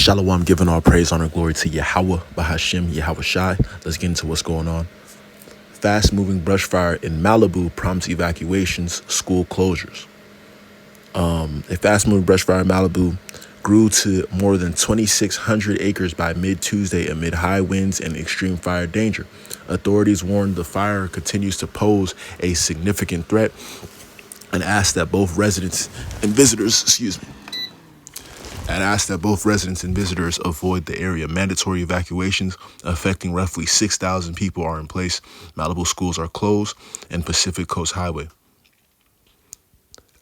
Shalom, giving all praise, honor, glory to Yahweh, Bahashim, Yahweh Shai. Let's get into what's going on. Fast-moving brush fire in Malibu prompts evacuations, school closures. A fast-moving brush fire in Malibu grew to more than 2,600 acres by mid-Tuesday amid high winds and extreme fire danger. Authorities warned the fire continues to pose a significant threat and asked that both residents and visitors, avoid the area. Mandatory evacuations affecting roughly 6,000 people are in place. Malibu schools are closed and Pacific Coast Highway.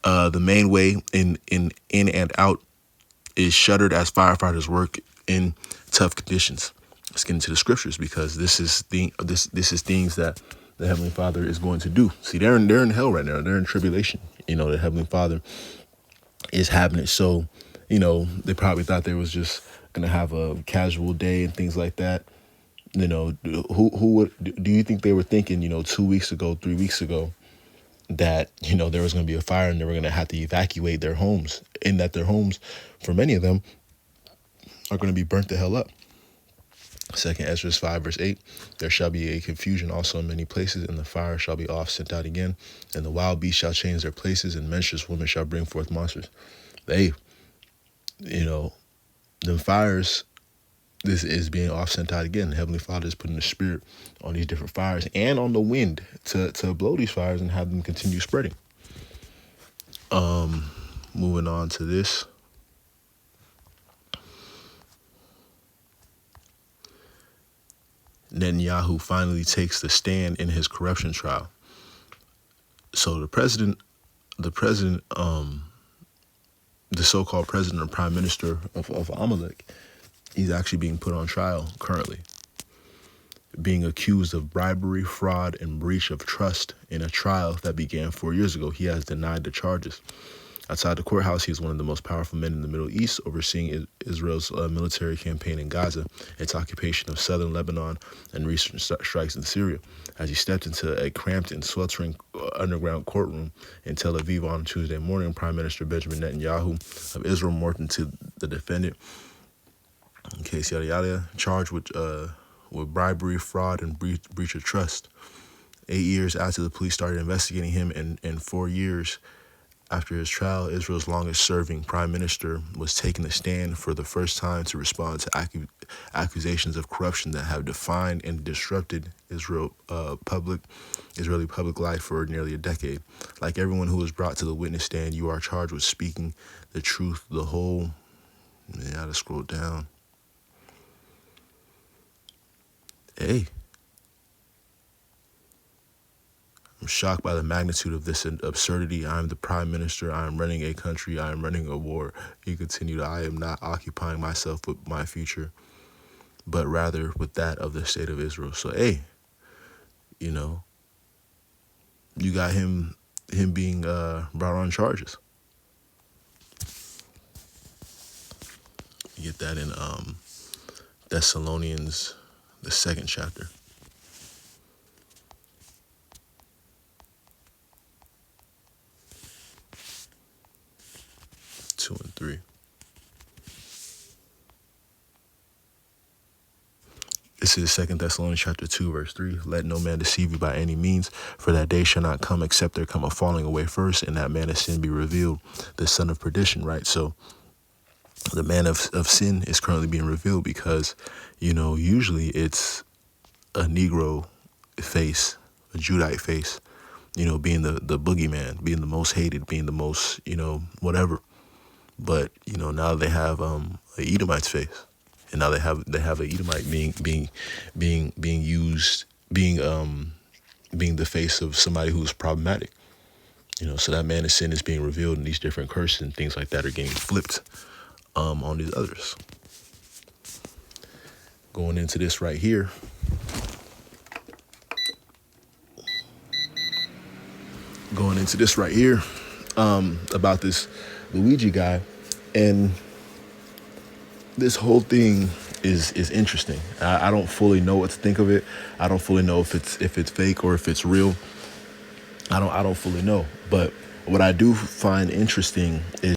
The main way in and out is shuttered as firefighters work in tough conditions. Let's get into the scriptures because this is things that the Heavenly Father is going to do. See, they're in hell right now. They're in tribulation. The Heavenly Father is having it. So, they probably thought they was just gonna have a casual day and things like that. Who do you think they were thinking? 2 weeks ago, 3 weeks ago, that there was gonna be a fire and they were gonna have to evacuate their homes, and that their homes, for many of them, are gonna be burnt the hell up. 2 Ezra 5 verse 8, there shall be a confusion also in many places, and the fire shall be oft sent out again, and the wild beasts shall change their places, and menstruous women shall bring forth monsters. The fires, this is being off sent out again. The Heavenly Father is putting the spirit on these different fires and on the wind to blow these fires and have them continue spreading. Moving on to this. Netanyahu finally takes the stand in his corruption trial. So the so-called president or prime minister of Amalek, he's actually being put on trial currently, being accused of bribery, fraud, and breach of trust in a trial that began 4 years ago. He has denied the charges. Outside the courthouse, he is one of the most powerful men in the Middle East, overseeing Israel's military campaign in Gaza, its occupation of southern Lebanon, and recent strikes in Syria. As he stepped into a cramped and sweltering underground courtroom in Tel Aviv on Tuesday morning, Prime Minister Benjamin Netanyahu of Israel morphed into the defendant, in case yada yada, charged with bribery, fraud, and breach of trust. 8 years after the police started investigating him, and 4 years after his trial, Israel's longest-serving prime minister was taking a stand for the first time to respond to accusations of corruption that have defined and disrupted Israeli public life for nearly a decade. Like everyone who was brought to the witness stand, you are charged with speaking the truth, the whole. I gotta scroll down. I'm shocked by the magnitude of this absurdity. I am the prime minister. I am running a country. I am running a war. He continued, I am not occupying myself with my future, but rather with that of the state of Israel. So, you got him being brought on charges. You get that in Thessalonians, the 2nd chapter. 2 and 3. This is 2 Thessalonians chapter 2, verse 3. Let no man deceive you by any means, for that day shall not come except there come a falling away first, and that man of sin be revealed, the son of perdition, right? So the man of sin is currently being revealed because, usually it's a Negro face, a Judite face, being the boogeyman, being the most hated, being the most, whatever. But now they have a Edomite's face, and now they have a Edomite being used, being the face of somebody who's problematic. So that man of sin is being revealed, and these different curses and things like that are getting flipped on these others. Going into this right here. About this Luigi guy, and this whole thing is interesting. I don't fully know what to think of it. I don't fully know if it's fake or if it's real. I don't fully know. But what I do find interesting is